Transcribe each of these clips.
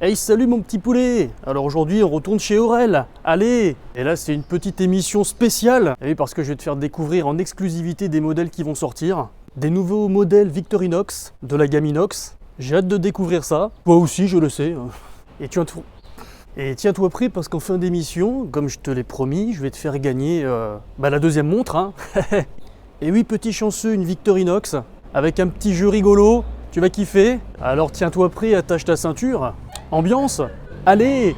Hey, salut mon petit poulet! Alors aujourd'hui, on retourne chez Aurel. Allez! Et là, c'est une petite émission spéciale. Et oui, parce que je vais te faire découvrir en exclusivité des modèles qui vont sortir. Des nouveaux modèles Victorinox, de la gamme Inox. J'ai hâte de découvrir ça. Toi aussi, je le sais. Et tiens-toi prêt parce qu'en fin d'émission, comme je te l'ai promis, je vais te faire gagner la deuxième montre. Hein. Et oui, petit chanceux, une Victorinox avec un petit jeu rigolo. Tu vas kiffer. Alors tiens-toi prêt, attache ta ceinture. Ambiance, allez!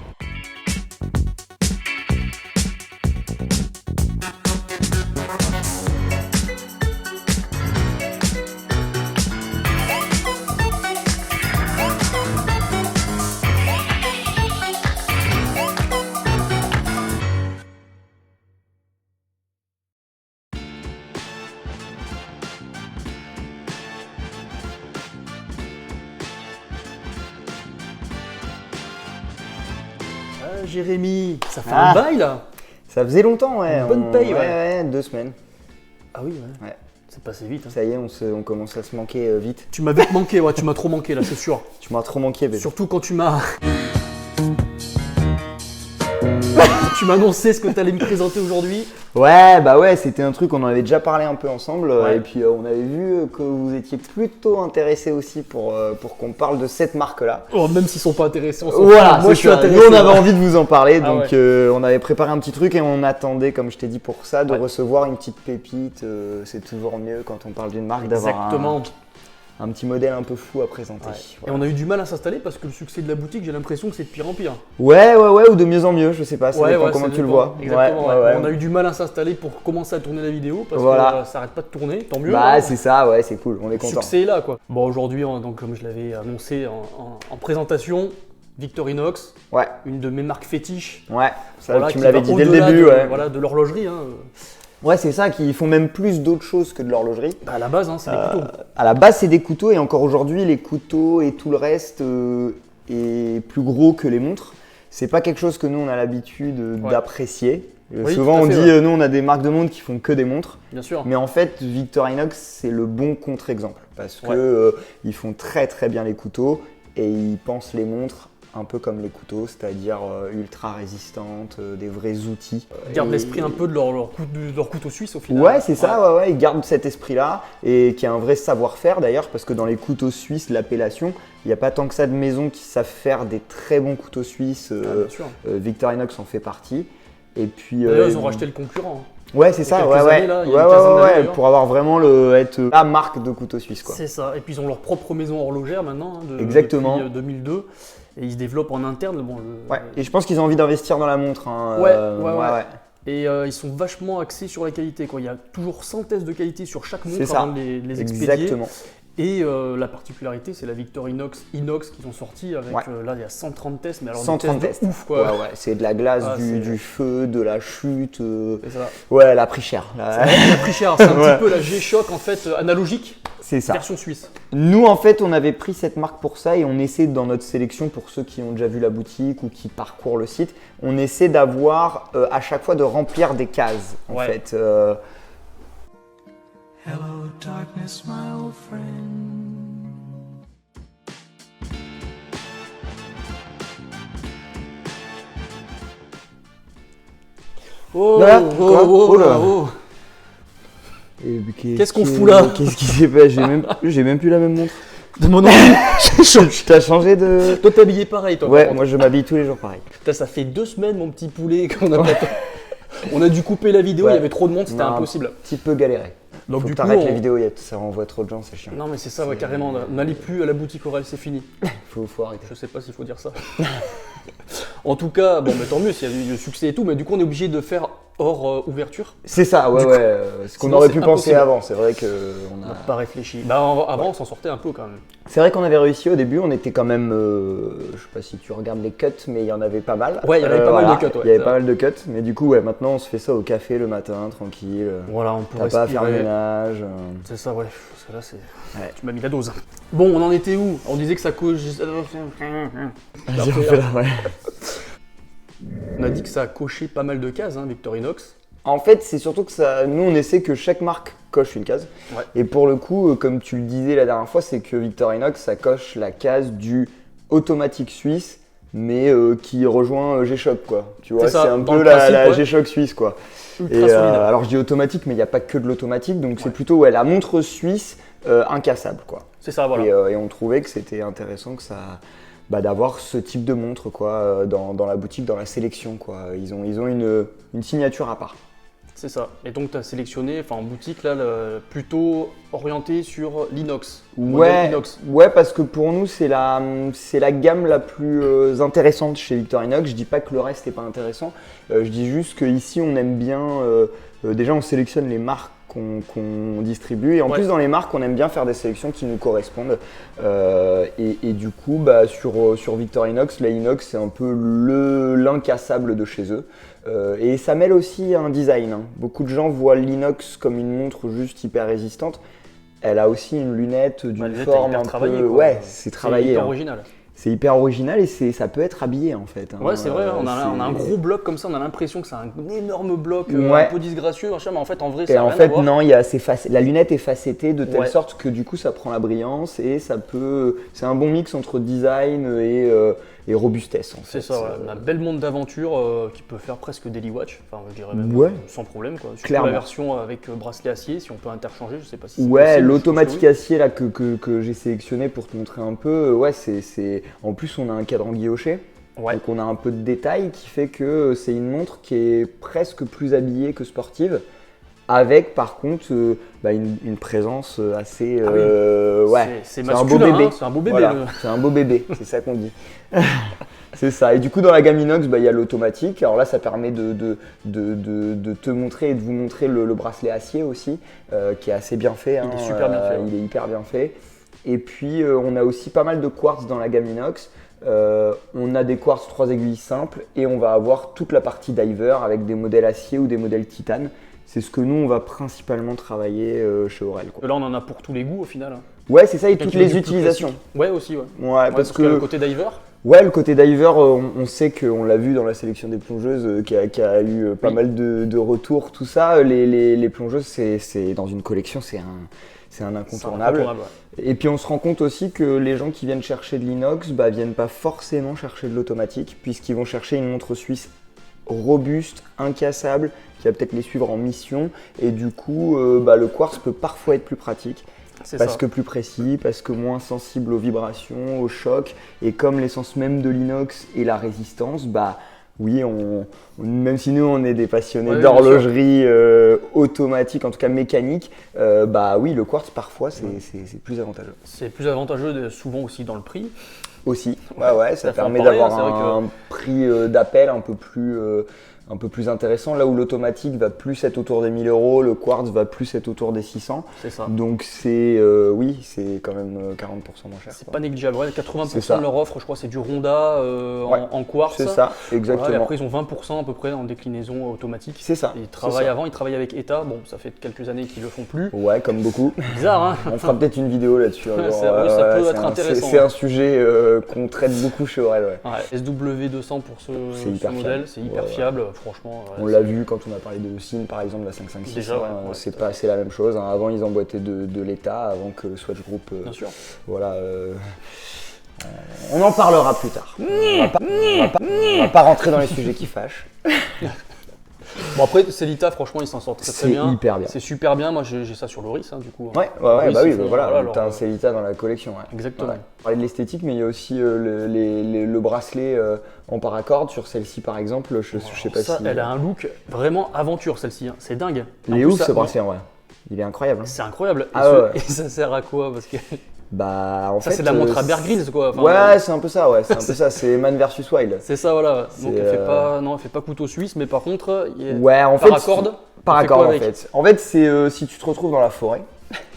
Ah, Jérémy, ça fait un bail là? Ça faisait longtemps, ouais. Une bonne paye, ouais. 2 semaines. Ah oui, ouais. C'est passé vite. Hein. Ça y est, on commence à se manquer vite. Tu m'as vite manqué, ouais, tu m'as trop manqué là, c'est sûr. Tu m'as trop manqué, bébé. Surtout quand tu m'as annoncé ce que tu allais me présenter aujourd'hui. Ouais, c'était un truc, on en avait déjà parlé un peu ensemble. Ouais. Et puis on avait vu que vous étiez plutôt intéressé aussi pour qu'on parle de cette marque-là. Oh, même s'ils sont pas intéressés, on s'en Voilà, fout. Moi je suis ça. intéressé. Nous, on avait envie de vous en parler, Ah donc on avait préparé un petit truc et on attendait, comme je t'ai dit pour ça, de recevoir une petite pépite. C'est toujours mieux quand on parle d'une marque d'avoir Exactement. un petit modèle un peu fou à présenter. Ouais. Voilà. Et on a eu du mal à s'installer parce que le succès de la boutique, j'ai l'impression que c'est de pire en pire. Ouais, ou de mieux en mieux, je sais pas, ça dépend comment tu le vois. Exactement. Ouais. On a eu du mal à s'installer pour commencer à tourner la vidéo parce que ça arrête pas de tourner, tant mieux. Bah hein. c'est ça, ouais, c'est cool, on est Le content. succès est là quoi. Bon, aujourd'hui, donc, comme je l'avais annoncé en présentation, Victorinox, Ouais, une de mes marques fétiches. ça Voilà, tu me qui l'avais va dit dès le au-delà début, de, ouais. Voilà, de l'horlogerie. Hein. Ouais, c'est ça, qu'ils font même plus d'autres choses que de l'horlogerie. Bah, à la base, hein, c'est des couteaux. À la base, c'est des couteaux et encore aujourd'hui, les couteaux et tout le reste est plus gros que les montres. C'est pas quelque chose que nous, on a l'habitude d'apprécier. Oui, souvent, tout à on fait, dit, nous, on a des marques de montres qui font que des montres. Bien sûr. Mais en fait, Victorinox, c'est le bon contre-exemple parce que ils font très très bien les couteaux et ils pensent les montres un peu comme les couteaux, c'est-à-dire ultra résistantes, des vrais outils. Ils gardent l'esprit un peu de leur couteau suisse au final. Ouais, c'est ça, ils gardent cet esprit-là et qui a un vrai savoir-faire d'ailleurs, parce que dans les couteaux suisses, l'appellation, il n'y a pas tant que ça de maisons qui savent faire des très bons couteaux suisses. Bien sûr. Victorinox en fait partie. Et puis, D'ailleurs, ils ont racheté le concurrent. Ouais, c'est ça, pour avoir vraiment être la marque de couteaux suisses, quoi. C'est ça. Et puis ils ont leur propre maison horlogère maintenant, Exactement. depuis 2002. Et ils se développent en interne. Bon, Et je pense qu'ils ont envie d'investir dans la montre. Hein. Ouais. Et ils sont vachement axés sur la qualité, quoi. Il y a toujours 100 tests de qualité sur chaque montre avant de les expédier. Exactement. Et la particularité, c'est la Victorinox Inox qu'ils ont sorti avec là il y a 130 tests, mais alors 130 des tests de ouf quoi. Ouais, c'est de la glace, du feu, de la chute. C'est ça. Ouais, elle a pris cher. Elle a pris cher, c'est un petit peu la G-Shock en fait analogique. C'est ça. Version suisse. Nous, en fait, on avait pris cette marque pour ça et on essaie dans notre sélection, pour ceux qui ont déjà vu la boutique ou qui parcourent le site, on essaie d'avoir à chaque fois de remplir des cases en fait. Hello, darkness, my old friend. Qu'est-ce qu'on fout là? Qu'est-ce qui s'est passé? J'ai même plus la même montre. De mon nom. T'as changé de. Toi t'es habillé pareil toi. Ouais, moi je m'habille tous les jours pareil. Putain, ça fait 2 semaines mon petit poulet qu'on a pas. On a dû couper la vidéo, il y avait trop de monde, c'était impossible. Un petit peu galéré. Donc faut du que coup, t'arrêtes les vidéos, ça renvoie trop de gens, c'est chiant. Non mais c'est ça, carrément. N'allez plus à la boutique Aurel, c'est fini. Faut arrêter. Je sais pas s'il faut dire ça. En tout cas, bon, mais tant mieux s'il y a eu du succès et tout, mais du coup on est obligé de faire hors ouverture. C'est ça, ce qu'on aurait pu penser avant, c'est vrai qu'on On n'a pas réfléchi. Avant on s'en sortait un peu quand même. C'est vrai qu'on avait réussi au début, on était quand même, je sais pas si tu regardes les cuts, mais il y en avait pas mal. Ouais, il y avait pas mal de cuts. Il y avait pas mal de cuts, mais du coup, maintenant on se fait ça au café le matin, tranquille. Voilà, on peut T'as pas à faire le ménage. C'est ça, parce que là, c'est. Tu m'as mis la dose. Bon, on en était où? On disait que ça coche. On a dit que ça a coché pas mal de cases, Victorinox. En fait, c'est surtout que nous, on essaie que chaque marque coche une case. Et pour le coup, comme tu le disais la dernière fois, c'est que Victorinox, ça coche la case du automatique suisse, mais qui rejoint G-Shock, quoi. Tu vois, C'est ça, c'est un dans peu le la principe, ouais. G-Shock suisse, quoi. Ultra Et solide. alors je dis automatique, mais il n'y a pas que de l'automatique, donc c'est plutôt la montre suisse incassable, quoi. C'est ça, voilà. Et on trouvait que c'était intéressant que ça, d'avoir ce type de montre, quoi, dans la boutique, dans la sélection, quoi. Ils ont une signature à part. C'est ça. Et donc, tu as sélectionné, en boutique, là, plutôt orienté sur l'inox. modèle inox. Ouais, parce que pour nous, c'est la gamme la plus intéressante chez Victorinox. Je dis pas que le reste n'est pas intéressant. Je dis juste qu'ici, on aime bien. Déjà, on sélectionne les marques qu'on distribue. Et en plus, dans les marques, on aime bien faire des sélections qui nous correspondent. Et du coup, sur Victorinox, la inox, c'est un peu l'incassable de chez eux. Et ça mêle aussi un design, hein. Beaucoup de gens voient l'inox comme une montre juste hyper résistante. Elle a aussi une lunette d'une forme un peu... Ouais, c'est travaillé. C'est hyper hein. original. C'est hyper original et ça peut être habillé en fait. Hein. Ouais, c'est vrai, on a un gros bloc comme ça, on a l'impression que c'est un énorme bloc Ouais. un peu disgracieux, machin, mais en fait, en vrai, Et ça a en rien à fait, voir. non, la lunette est facettée de telle sorte que du coup, ça prend la brillance et c'est un bon mix entre design et robustesse. En C'est fait. ça, voilà. On a une belle montre d'aventure qui peut faire presque daily watch, je dirais même sans problème, quoi. Surtout Clairement. la version avec bracelet acier, si on peut interchanger, je sais pas si c'est Ouais, possible, l'automatique je pense que oui. acier là que j'ai sélectionné pour te montrer un peu, c'est en plus on a un cadran guilloché. Ouais. Donc on a un peu de détail qui fait que c'est une montre qui est presque plus habillée que sportive, avec par contre une présence assez... C'est un beau masculin, bébé. hein, c'est un beau bébé. Voilà, c'est un beau bébé, c'est ça qu'on dit. C'est ça. Et du coup, dans la gamme inox, il y a l'automatique. Alors là, ça permet de te montrer et de vous montrer le bracelet acier aussi, qui est assez bien fait. Il est super bien fait. Il est hyper bien fait. Et puis, on a aussi pas mal de quartz dans la gamme inox. On a des quartz 3 aiguilles simples et on va avoir toute la partie diver avec des modèles acier ou des modèles titane. C'est ce que nous, on va principalement travailler chez Aurel, quoi. Là, on en a pour tous les goûts au final. Ouais, c'est ça, et Quelqu'un toutes qui veut les du plus utilisations. classique. Ouais, aussi, ouais. Ouais, parce qu'il y a que le côté diver. Ouais, le côté diver, on sait qu'on l'a vu dans la sélection des plongeuses, qui a eu pas mal de retours, tout ça. Les plongeuses, c'est dans une collection, c'est un incontournable. Ouais. Et puis on se rend compte aussi que les gens qui viennent chercher de l'inox, viennent pas forcément chercher de l'automatique, puisqu'ils vont chercher une montre suisse robuste, incassable, qui va peut-être les suivre en mission. Et du coup, le quartz peut parfois être plus pratique. Parce que plus précis, parce que moins sensible aux vibrations, aux chocs. Et comme l'essence même de l'inox et la résistance, oui, même si nous on est des passionnés d'horlogerie automatique, en tout cas mécanique, oui, le quartz parfois c'est plus avantageux. C'est plus avantageux souvent aussi dans le prix. Aussi, ouais, ça permet pareil, d'avoir un prix d'appel un peu plus intéressant, là où l'automatique va plus être autour des 1000 €, le quartz va plus être autour des 600. C'est ça. Donc c'est quand même 40% moins cher. C'est pas négligeable. Ouais, 80% C'est ça. de leur offre, je crois, c'est du Ronda en quartz. C'est ça, exactement. Voilà, et après, ils ont 20% à peu près en déclinaison automatique. C'est ça. Ils travaillaient avec ETA. Bon, ça fait quelques années qu'ils le font plus. Ouais, comme beaucoup. Bizarre, hein. On fera peut-être une vidéo là-dessus. Ça peut être intéressant. C'est un sujet qu'on traite beaucoup chez Aurel. Ouais. Ouais, SW200 pour ce modèle, c'est hyper fiable, franchement. On l'a vu quand on a parlé de SIN par exemple, la 556. Déjà, c'est la même chose. Hein. Avant, ils emboîtaient de l'État, avant que le Swatch Group. Bien sûr. Voilà. On en parlera plus tard. On va pas rentrer dans les sujets qui fâchent. Bon, après, Celita, franchement, il s'en sort très bien. C'est hyper bien. C'est super bien. Moi, j'ai ça sur Loris, du coup. Ouais, t'as un Celita dans la collection. Ouais. Exactement. Ouais. On parlait de l'esthétique, mais il y a aussi le bracelet en paracorde sur celle-ci par exemple. Je sais pas si. Elle a un look vraiment aventure, celle-ci. Hein. C'est dingue. Il est ouf ce bracelet, ouais. Il est incroyable. Hein. C'est incroyable. Et ça sert à quoi? Parce que en fait, c'est de la montre à Bear Grylls, quoi. C'est un peu ça, ouais. C'est un peu ça. C'est Man versus Wild. C'est ça, voilà. Donc elle fait pas couteau suisse, mais par contre, paracorde. Paracorde, en fait. En fait, c'est si tu te retrouves dans la forêt.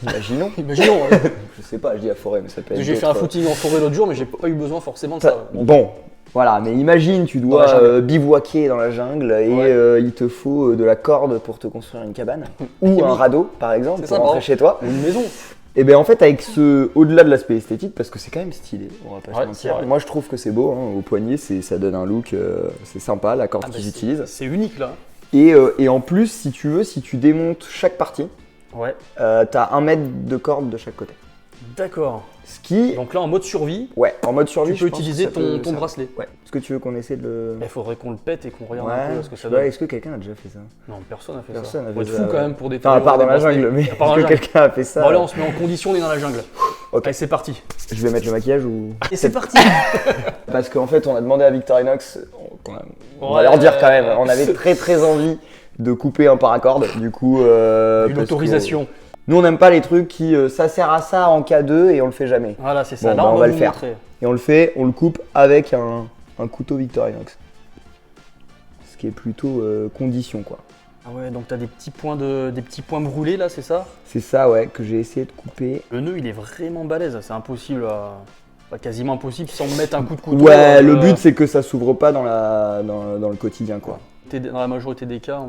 Imaginons. Ouais. Je sais pas, je dis la forêt, mais ça peut être. J'ai fait un footing en forêt l'autre jour, mais j'ai pas eu besoin forcément de ça. Bon. Voilà, mais imagine, tu dois bivouaquer dans la jungle et il te faut de la corde pour te construire une cabane ou un radeau, par exemple, pour rentrer chez toi. Une maison. Et bien en fait, avec au-delà de l'aspect esthétique, parce que c'est quand même stylé, on va pas se mentir. vrai. Moi, je trouve que c'est beau, hein, au poignet, ça donne un look, c'est sympa, la corde qu'ils utilisent. C'est unique là. Et en plus, si tu démontes chaque partie, Ouais. t'as 1 mètre de corde de chaque côté. D'accord. Ce qui, Donc là, en mode survie, ouais, en mode survie, tu peux je pense que utiliser ça peut- ton ça- bracelet. Ouais. Est-ce que tu veux qu'on essaie de le. Il faudrait qu'on le pète et qu'on regarde un Ouais, peu ce que ça je sais pas, donne. est-ce que quelqu'un a déjà fait ça? Non, personne n'a fait Personne ça. n'a Faut fait être ça, fou quand ouais. même pour Enfin, à déterminer. part dans la jungle, mais À part dans est-ce la que jungle. quelqu'un a fait ça? Bon, allez, on se met en condition, on est dans la jungle. Ok. Allez, c'est parti. Je vais mettre le maquillage ou. Et c'est parti. Parce qu'en fait, on a demandé à Victorinox, on va Ouais. leur dire quand même, on avait très envie de couper un paracorde. Du coup. Une parce autorisation. que nous, on n'aime pas les trucs qui. Ça sert à ça en cas 2 et on le fait jamais. Voilà, c'est ça. Bon, Là, bah, on on va va le vous faire. montrer. Et on le fait, on le coupe avec un couteau Victorinox. Ce qui est plutôt condition, quoi. Ah ouais, donc t'as des petits points brûlés là, c'est ça? C'est ça, ouais, que j'ai essayé de couper. Le nœud, il est vraiment balèze. C'est impossible, enfin, quasiment impossible sans mettre un coup de couteau. Ouais, le but c'est que ça s'ouvre pas dans le quotidien, quoi. Dans la majorité des cas,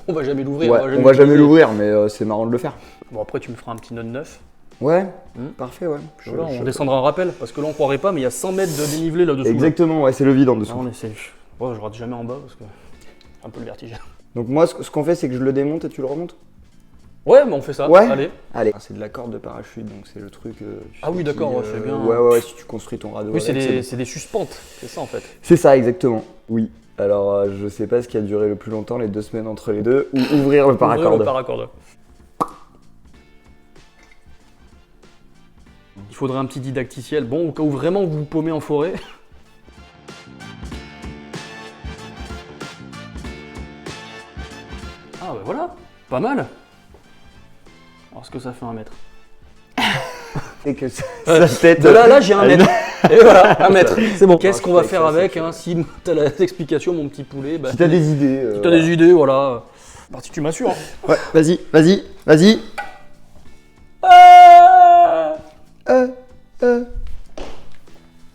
on va jamais l'ouvrir. Ouais, on va jamais l'ouvrir, mais c'est marrant de le faire. Bon, après, tu me feras un petit nœud neuf. Ouais, Hmm. parfait, ouais. Voilà, on descendra un rappel parce que là, on croirait pas, mais il y a 100 mètres de dénivelé là-dessous. là. Exactement, ouais, c'est le vide en Là, dessous. on essaie. Ouais, je rate jamais en bas parce que un peu le vertige. Donc moi, ce qu'on fait, c'est que je le démonte et tu le remontes. Ouais, mais on fait ça. Ouais. Allez. Allez. C'est de la corde de parachute, donc c'est le truc. Tu Ah sais, oui, qui, d'accord, ouais, c'est bien. Ouais, si tu construis ton radeau. Oui, c'est avec, des suspentes, c'est ça en fait. C'est ça, exactement. Oui. Alors, je sais pas ce qui a duré le plus longtemps, les 2 semaines entre les deux, ou ouvrir le paracorde. Ouvrir le paracorde. Il faudrait un petit didacticiel. Bon, au cas où vraiment vous vous paumez en forêt. Ah bah voilà, pas mal. Alors ce que ça fait 1 mètre. C'est que sa tête. De là, j'ai 1 mètre. Et voilà, 1 mètre. C'est bon. Qu'est-ce Ah, qu'on va putain, faire ça, avec c'est hein, si t'as l'explication, mon petit poulet bah, Si t'as des idées. si t'as des idées, voilà. Parti, tu m'assures. Ouais, vas-y.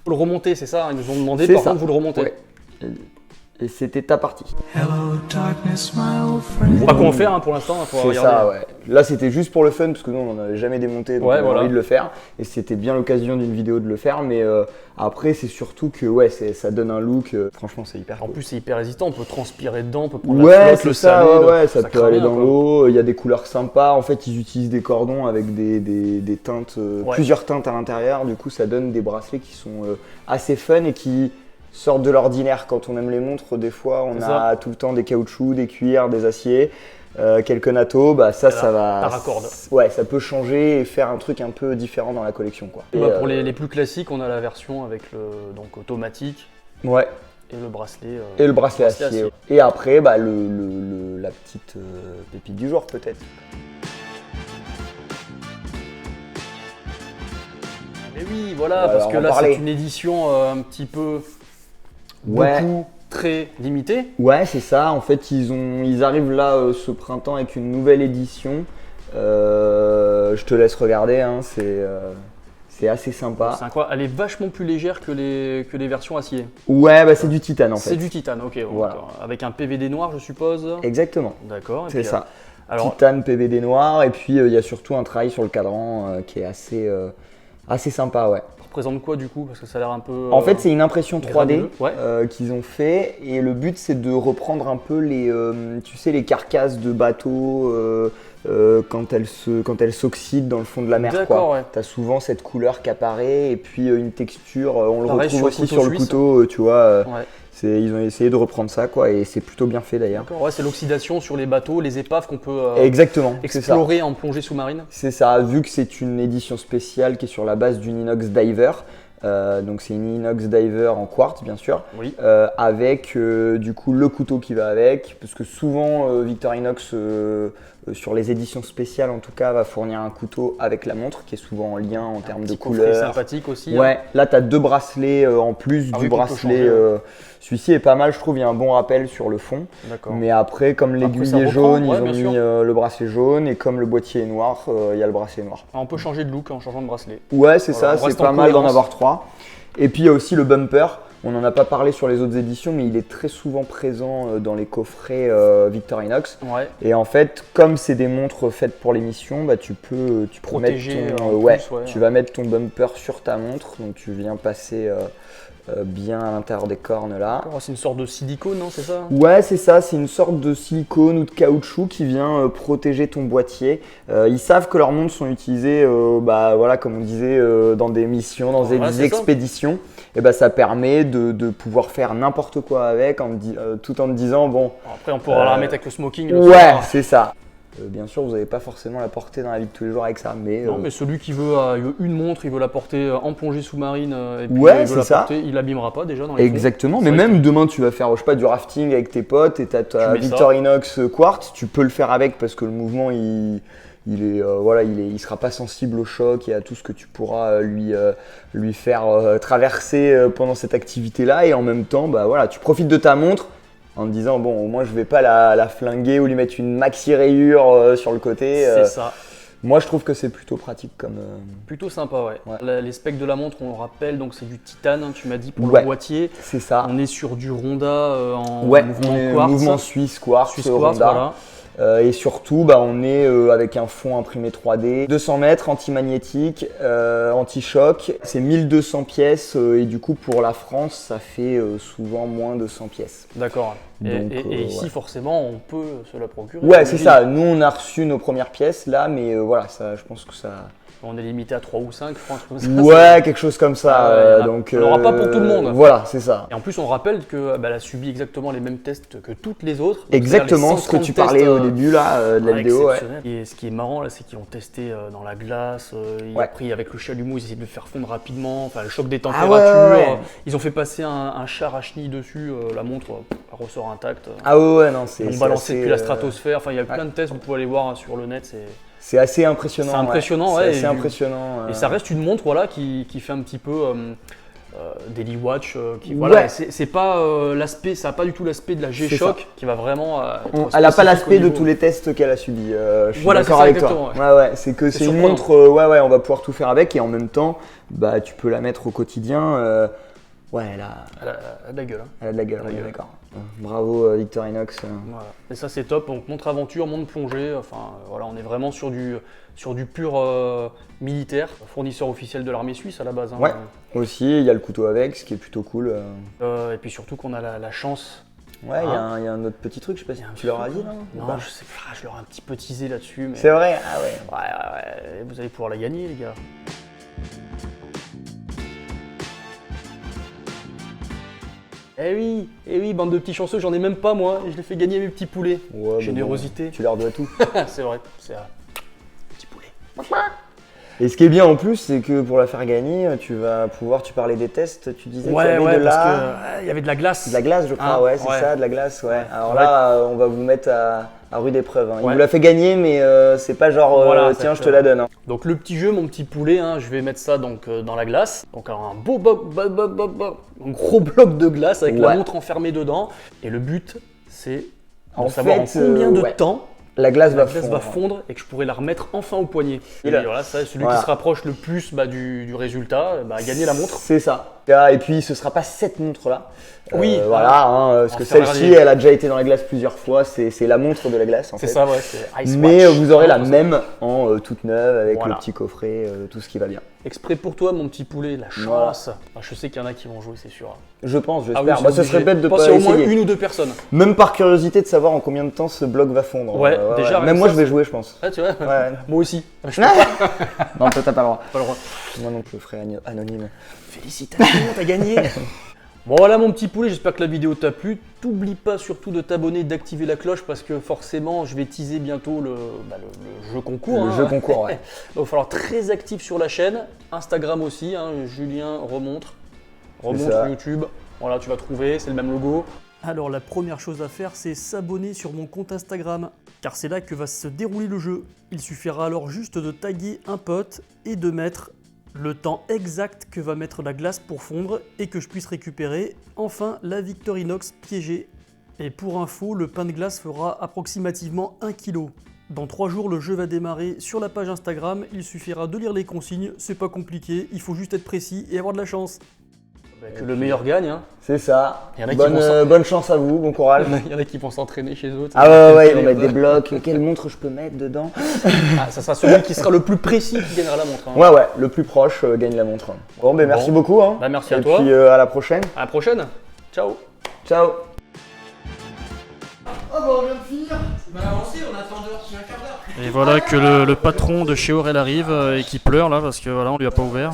Faut le remonter, c'est ça. Ils nous ont demandé, C'est par ça. contre, vous le remontez. Ouais. Et c'était ta partie. Hello, darkness, my old friend. Pas quoi en faire hein, pour l'instant, il faut C'est regarder. ça, ouais. Là, c'était juste pour le fun, parce que nous, on n'en avait jamais démonté, donc Ouais, on avait voilà. envie de le faire. Et c'était bien l'occasion d'une vidéo de le faire, mais après, c'est surtout que ouais, ça donne un look. Franchement, c'est hyper En cool. plus, c'est hyper résistant, on peut transpirer dedans, on peut prendre Ouais, la flotte, c'est le ça, salé, ouais, ça peut craint aller rien, dans quoi. l'eau. Il y a des couleurs sympas. En fait, ils utilisent des cordons avec des teintes, Ouais. plusieurs teintes à l'intérieur. Du coup, ça donne des bracelets qui sont assez fun et qui sortent de l'ordinaire. Quand on aime les montres, des fois, on C'est a ça. tout le temps des caoutchoucs, des cuirs, des aciers. Quelques nattos, bah ça, Voilà, ça va. paracorde. Ouais, ça peut changer et faire un truc un peu différent dans la collection, quoi. Et Et, bah, pour les plus classiques, on a la version avec le donc automatique Ouais. et le bracelet. Et le bracelet acier. Et après, bah la petite pépite du jour, peut-être. Mais oui, voilà, Voilà, parce on que va là, parler. c'est une édition un petit peu Ouais. beaucoup très limitée. Ouais, c'est ça. En fait, ils arrivent là ce printemps avec une nouvelle édition. Je te laisse regarder, hein, c'est assez sympa. C'est incroyable. Elle est vachement plus légère que les versions acier. Ouais, bah c'est du titane en fait. C'est du titane, ok. Bon, Voilà. d'accord. Avec un PVD noir, je suppose. Exactement, D'accord. et c'est puis, ça. Alors, Titane, PVD noir, et puis il y a surtout un travail sur le cadran qui est assez sympa, ouais. ça représente quoi du coup? Parce que ça a l'air un peu. En fait, c'est une impression les 3D rameaux, ouais. qu'ils ont fait, et le but c'est de reprendre un peu tu sais, les carcasses de bateaux quand elles s'oxydent dans le fond de la mer, D'accord, quoi. ouais. T'as souvent cette couleur qui apparaît, et puis une texture, on le Pareil retrouve sur le aussi couteau sur le suisse. couteau, tu vois. Ouais. Ils ont essayé de reprendre ça, quoi, et c'est plutôt bien fait d'ailleurs. D'accord. Ouais, c'est l'oxydation sur les bateaux, les épaves qu'on peut Exactement, c'est ça. explorer en plongée sous-marine. C'est ça, vu que c'est une édition spéciale qui est sur la base d'une inox diver. Donc c'est une inox diver en quartz, bien sûr, Oui. avec du coup le couteau qui va avec, parce que souvent Victorinox sur les éditions spéciales en tout cas va fournir un couteau avec la montre qui est souvent en lien en termes de Petit coffret couleur. sympathique aussi. Ouais, là tu as 2 bracelets en plus Ah du oui, qu'on peut bracelet. changer, ouais. Celui-ci est pas mal, je trouve, il y a un bon rappel sur le fond. D'accord. Mais après, comme l'aiguille ça est reprend, jaune, ouais, ils ont bien mis sûr. le bracelet jaune, et comme le boîtier est noir, il y a le bracelet noir. On peut changer de look en changeant de bracelet. Ouais, c'est Voilà, on ça, c'est reste en pas mal d'en cohérence. avoir 3. Et puis il y a aussi le bumper. On n'en a pas parlé sur les autres éditions, mais il est très souvent présent dans les coffrets Victorinox. Ouais. Et en fait, comme c'est des montres faites pour l'émission, bah, tu peux Protéger mettre ton, en ouais, plus, ouais. tu vas mettre ton bumper sur ta montre. Donc tu viens passer bien à l'intérieur des cornes là. Oh, c'est une sorte de silicone, non, c'est ça? Ouais, c'est ça, c'est une sorte de silicone ou de caoutchouc qui vient protéger ton boîtier. Ils savent que leurs montres sont utilisées, voilà, comme on disait, dans des missions, dans Ouais, des c'est expéditions. Et ça permet de pouvoir faire n'importe quoi avec tout en te disant, bon. Après, on pourra la remettre avec le smoking. Le Ouais, soir. c'est ça. Bien sûr, vous n'allez pas forcément la porter dans la vie de tous les jours avec ça, mais. Non, mais celui qui veut une montre, il veut la porter en plongée sous-marine, et puis Ouais, il veut c'est la ça. porter, il l'abîmera pas déjà dans les fonds. Exactement, C'est mais vrai même demain tu vas faire, je sais pas, du rafting avec tes potes et t'as Tu ta mets ça. Victorinox Quartz, tu peux le faire avec parce que le mouvement il sera pas sensible au choc et à tout ce que tu pourras lui faire traverser pendant cette activité-là, et en même temps, tu profites de ta montre en te disant, bon, au moins je vais pas la flinguer ou lui mettre une maxi rayure sur le côté. C'est ça. Moi je trouve que c'est plutôt pratique comme. Plutôt sympa, ouais. Ouais. Les specs de la montre, on le rappelle, donc c'est du titane, hein, tu m'as dit, pour Ouais. le boîtier. C'est ça. On est sur du Ronda en Ouais, mouvement on est quartz. mouvement suisse quartz, Suisse quartz, Honda. voilà. Et surtout, on est avec un fond imprimé 3D, 200 mètres, anti-magnétique, anti-choc. C'est 1200 pièces et du coup, pour la France, ça fait souvent moins de 100 pièces. D'accord. Et, Donc, ici, ouais. forcément, on peut se la procurer. Ouais, c'est ça. Nous, on a reçu nos premières pièces là, mais voilà, ça, je pense que ça. On est limité à 3 ou 5, je crois, un truc comme ça. Ouais, quelque chose comme ça. Ah ouais, donc, on n'aura pas pour tout le monde. Voilà, c'est ça. Et en plus, on rappelle qu'elle a subi exactement les mêmes tests que toutes les autres. Donc, Exactement, c'est-à-dire ce que les tu 130 parlais tests, au début là, de la vidéo. Ouais. exceptionnels. Et ce qui est marrant là, c'est qu'ils ont testé dans la glace. Ouais. Après, avec le chalumeau, ils essaient de le faire fondre rapidement. Enfin, le choc des Ah températures. ouais. Ils ont fait passer un char à chenilles dessus. La montre elle ressort intacte. Ah ouais, non, c'est. Ils ont c'est balancé assez, depuis la stratosphère. Enfin, il y a ouais. plein de tests. Vous pouvez aller voir sur le net. C'est assez impressionnant. C'est impressionnant, ouais. ouais, C'est assez et impressionnant. Et ça reste une montre voilà, qui fait un petit peu Daily Watch. Ouais. Voilà, c'est pas l'aspect, ça n'a pas du tout l'aspect de la C'est G-Shock qui va vraiment. Elle n'a pas l'aspect de tous les tests qu'elle a subis. Je suis Voilà, d'accord c'est ça, avec toi. exactement, Ouais, c'est que c'est une surprenant. montre, on va pouvoir tout faire avec, et en même temps, tu peux la mettre au quotidien. Elle Elle a de la gueule. Hein. a de la gueule, Elle a on la est gueule. d'accord. Victorinox. Victorinox. Voilà. Et ça c'est top, donc montre aventure, montre plongée, voilà, on est vraiment sur du pur militaire, fournisseur officiel de l'armée suisse à la base. Hein. Ouais. Aussi, il y a le couteau avec, ce qui est plutôt cool. Et puis surtout qu'on a la chance. Ouais, il y a un autre petit truc, je sais pas si tu leur as dit, non? Non, je sais pas, je leur ai un petit peu teasé là-dessus. Mais... C'est vrai? Ah ouais. Ouais, vous allez pouvoir la gagner les gars. Eh oui, bande de petits chanceux, j'en ai même pas moi, et je les fais gagner à mes petits poulets. Ouais, Générosité. Tu leur dois tout. C'est vrai, c'est un petit poulet. Et ce qui est bien en plus, c'est que pour la faire gagner, tu parlais des tests, tu disais qu'il y avait parce qu'il y avait de la glace. de la glace, je crois, Ah, ouais, c'est ouais. ça, de la glace, ouais. Alors Ouais. là, on va vous mettre à rude épreuve. Hein. Il Ouais. vous l'a fait gagner, mais c'est pas genre, Voilà, tiens, ça je te la donne. Hein. Donc le petit jeu, mon petit poulet, hein, je vais mettre ça donc dans la glace. Donc alors, un gros bloc de glace avec la Ouais. montre enfermée dedans. Et le but, c'est En de savoir en fait, combien de ouais. temps La glace la va glace fondre. va fondre et que je pourrai la remettre enfin au poignet. Et Il a- voilà, ça, celui Voilà. qui se rapproche le plus du résultat, a gagné la montre. C'est ça. Et puis, ce sera pas cette montre-là. Oui, voilà, parce en que faire celle-ci, varier. elle a déjà été dans la glace plusieurs fois. C'est la montre de la glace, en C'est fait. ça, ouais, c'est Ice Mais Watch. vous aurez la Ouais, même en toute neuve avec Voilà. le petit coffret, tout ce qui va bien. Exprès pour toi, mon petit poulet, la chance. Ah, je sais qu'il y en a qui vont jouer, c'est sûr. Je pense, Ah j'espère. oui, Ce serait bête de je pense pas qu'il y a au moins essayer. une ou deux personnes. Même par curiosité de savoir en combien de temps ce bloc va fondre. Ouais, déjà, Même même moi, ça, je vais jouer, je pense. Ah, tu vois, Ouais. moi aussi. Je peux pas, Non, toi, t'as pas le droit. pas le droit. Moi non, je le ferai anonyme. Félicitations, t'as gagné. Bon voilà mon petit poulet, j'espère que la vidéo t'a plu. T'oublie pas surtout de t'abonner, d'activer la cloche parce que forcément je vais teaser bientôt le jeu concours. Le jeu concours, ouais. Il va falloir très actif sur la chaîne, Instagram aussi, hein, Julien remontre ça. YouTube. Voilà, tu vas trouver, c'est le même logo. Alors la première chose à faire, c'est s'abonner sur mon compte Instagram, car c'est là que va se dérouler le jeu. Il suffira alors juste de taguer un pote et de mettre le temps exact que va mettre la glace pour fondre et que je puisse récupérer enfin la Victorinox piégée. Et pour info, le pain de glace fera approximativement 1 kg. Dans 3 jours, le jeu va démarrer sur la page Instagram. Il suffira de lire les consignes, c'est pas compliqué, il faut juste être précis et avoir de la chance. Que le meilleur gagne. Hein. C'est ça. Il y en a qui vont Bonne chance à vous, bon courage. Il y en a qui vont s'entraîner chez eux. Ah ouais, ils vont mettre des blocs. Quelle montre je peux mettre dedans? Ah, ça sera celui qui sera le plus précis qui gagnera la montre. Hein. Ouais, le plus proche gagne la montre. Bon, ben merci beaucoup. Hein. Bah, merci à Et toi. puis à la prochaine. À la prochaine. Ciao. Ciao. Oh bah on vient de finir. Bah avancez, on attend un quart d'heure. Et voilà que le patron de chez Aurel arrive et qui pleure là parce que voilà on lui a pas ouvert.